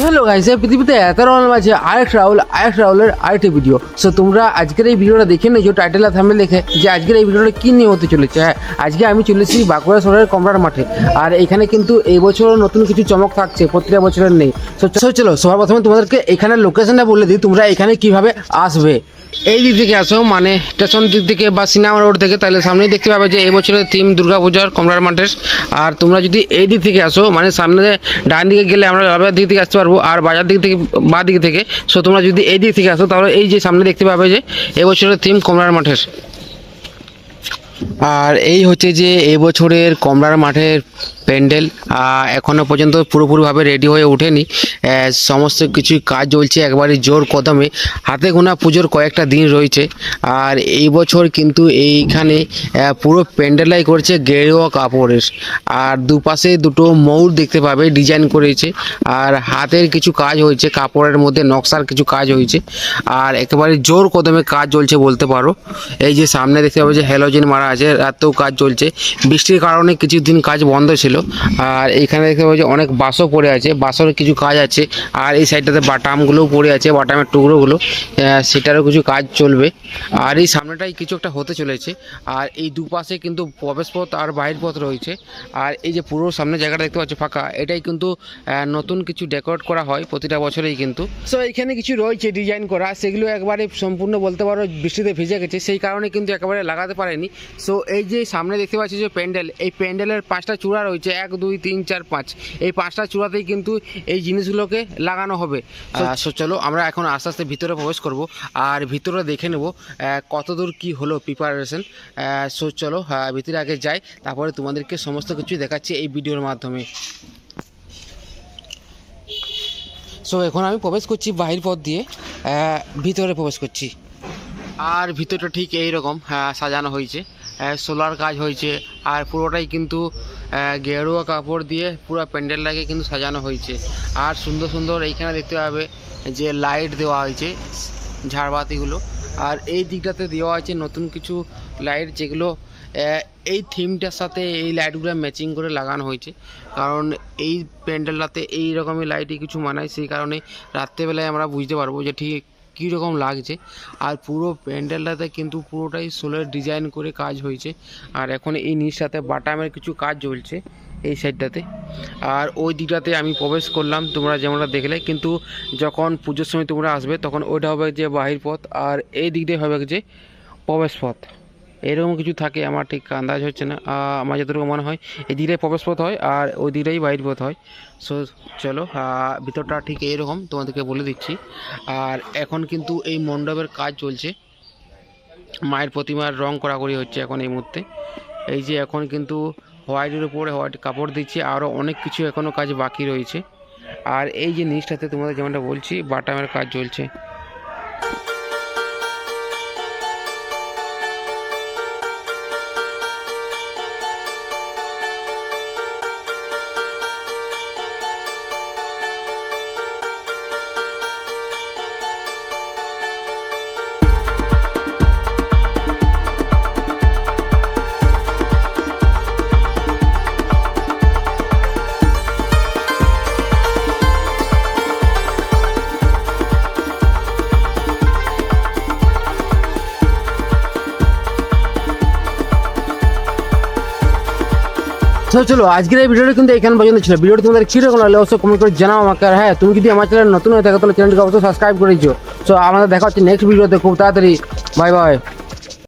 Hello guys, পৃথিবীতে এত round আছে আরেক রাহুলের আরেকটি ভিডিও। সো তোমরা আজকের এই ভিডিওটা দেখে নিয়েছো টাইটেল আর থাম্বনেল দেখে যে আজকের এই ভিডিওটা কী নিয়ে হতে চলেছে। হ্যাঁ, আজকে আমি চলেছি বাঁকুড়া শহরের কমরার মাঠে, আর এখানে কিন্তু এই বছর নতুন কিছু চমক থাকছে, প্রত্যেকটা বছরের নেই। সো চলো সবার প্রথমে তোমাদেরকে এখানের লোকেশনটা বলে দিই, তোমরা এখানে কিভাবে আসবে। এই দিক থেকে আসো, মানে স্টেশন দিক থেকে বা সিনেমা রোড থেকে, তাহলে সামনেই দেখতে পাবে যে এই বছরের থিম দুর্গাপূজার কমলার মাঠের। আর তোমরা যদি এই দিক থেকে আসো, মানে সামনে ডান দিকে গেলে আমরা লালবাজার দিক থেকে আসতে পারবো, আর বাজার দিক থেকে বা দিক থেকে। সো তোমরা যদি এই দিক থেকে আসো তাহলে এই যে সামনে দেখতে পাবে যে এই বছরের থিম কমলার মাঠের। আর এই হচ্ছে যে এবছরের কমলার মাঠের প্যান্ডেল এখনও পর্যন্ত পুরোপুরিভাবে রেডি হয়ে ওঠেনি, সমস্ত কিছু কাজ চলছে একবারে জোর কদমে। হাতে গোনা পুজোর কয়েকটা দিন রয়েছে। আর এই বছর কিন্তু এইখানে পুরো প্যান্ডেলাই করছে গেরুয়া কাপড়ের, আর দুপাশে দুটো ময়ূর দেখতে পাবে ডিজাইন করেছে, আর হাতের কিছু কাজ হয়েছে, কাপড়ের মধ্যে নকশার কিছু কাজ হয়েছে, আর একেবারে জোর কদমে কাজ চলছে বলতে পারো। এই যে সামনে দেখতে পাবে যে হ্যালোজেন মারা আছে, রাতেও কাজ চলছে, বৃষ্টির কারণে কিছুদিন কাজ বন্ধ ছিল। আর এখানে দেখতে পাচ্ছি যে অনেক বাঁশও পড়ে আছে, বাঁশের কিছু কাজ আছে। আর এই সাইডটাতে বাটামগুলোও পড়ে আছে, বাটামের টুকরোগুলো, সেটারও কিছু কাজ চলবে। আর এই সামনেটাই কিছু একটা হতে চলেছে। আর এই দুপাশে কিন্তু প্রবেশপথ আর বাহির পথ রয়েছে। আর এই যে পুরো সামনে জায়গাটা দেখতে পাচ্ছি ফাঁকা, এটাই কিন্তু নতুন কিছু ডেকোরেট করা হয় প্রতিটা বছরেই কিন্তু। সো এখানে কিছু রয়েছে ডিজাইন করা, সেগুলো একবারে সম্পূর্ণ বলতে পারো বৃষ্টিতে ভিজে গেছে, সেই কারণে কিন্তু একেবারে লাগাতে পারেনি। সো এই যে সামনে দেখতে পাচ্ছি যে প্যান্ডেল, এই প্যান্ডেলের 5টা চূড়া রয়েছে, 1 2 3 4 5, এই 5টা চূড়াতেই কিন্তু এই জিনিসগুলোকে লাগানো হবে। সো চলো আমরা এখন আস্তে আস্তে ভিতরে প্রবেশ করব, আর ভিতরে দেখে নেব কতদূর কি হলো প্রিপারেশন। সো চলো ভিতরে আগে যাই, তারপরে তোমাদেরকে সমস্ত কিছু দেখাচ্ছি এই ভিডিওর মাধ্যমে। সো এখন আমি প্রবেশ করছি বাহির পথ দিয়ে, ভিতরে প্রবেশ করছি। আর ভিতরটা ঠিক এইরকম সাজানো হয়েছে, সোলার কাজ হয়েছে, আর পুরোটাই কিন্তু গেরুয়া কাপড় দিয়ে পুরো প্যান্ডেলটাকে কিন্তু সাজানো হয়েছে। আর সুন্দর সুন্দর এইখানে দেখতে পাবে যে লাইট দেওয়া হয়েছে, ঝাড়বাতিগুলো। আর এই দিকটাতে দেওয়া হয়েছে নতুন কিছু লাইট, যেগুলো এই থিমটার সাথে এই লাইটগুলো ম্যাচিং করে লাগানো হয়েছে, কারণ এই প্যান্ডেলটাতে এই রকমই লাইটই কিছু মানায়, সেই কারণে রাত্রেবেলায় আমরা বুঝতে পারবো যে ঠিক কীরকম লাগছে। আর পুরো প্যান্ডেলটাতে কিন্তু পুরোটাই সোলার ডিজাইন করে কাজ হয়েছে। আর এখন এই নিচটাতে বাটামের কিছু কাজ চলছে এই সাইডটাতে। আর ওই দিকটাতে আমি প্রবেশ করলাম, তোমরা যেমনটা দেখলে, কিন্তু যখন পুজোর সময় তোমরা আসবে তখন ওইটা হবে যে বাহির পথ, আর এই দিকটাই হবে যে প্রবেশ পথ। এরকম কিছু থাকে, আমার ঠিক আন্দাজ হচ্ছে না, আমার যতটুকু মনে হয় এই দিকটাই প্রবেশপথ হয় আর ওই দিকটাই বাহির পথ হয়। সো চলো ভিতরটা ঠিক এইরকম তোমাদেরকে বলে দিচ্ছি। আর এখন কিন্তু এই মণ্ডপের কাজ চলছে, মায়ের প্রতিমার রং করাকরি হচ্ছে এখন এই মুহূর্তে। এই যে এখন কিন্তু হোয়াইটের উপরে হোয়াইট কাপড় দিচ্ছে, আরও অনেক কিছু এখনও কাজ বাকি রয়েছে। আর এই যে নিচটাতে তোমাদের যেমনটা বলছি বাটামের কাজ চলছে। চলো আজকের এই ভিডিওটা কিন্তু এখানে পর্যন্ত ছিল। ভিডিওটি তোমাদের কীরকম লাগলে অবশ্যই কমেন্ট করে জানাও আমাকে। আর হ্যাঁ, তুমি যদি আমার চ্যানেল নতুন হয়ে থাকো তাহলে চ্যানেলটিকে অবশ্যই সাবস্ক্রাইব করে দিও। সো আমাদের দেখা হচ্ছে নেক্সট ভিডিওতে খুব তাড়াতাড়ি। Bye bye.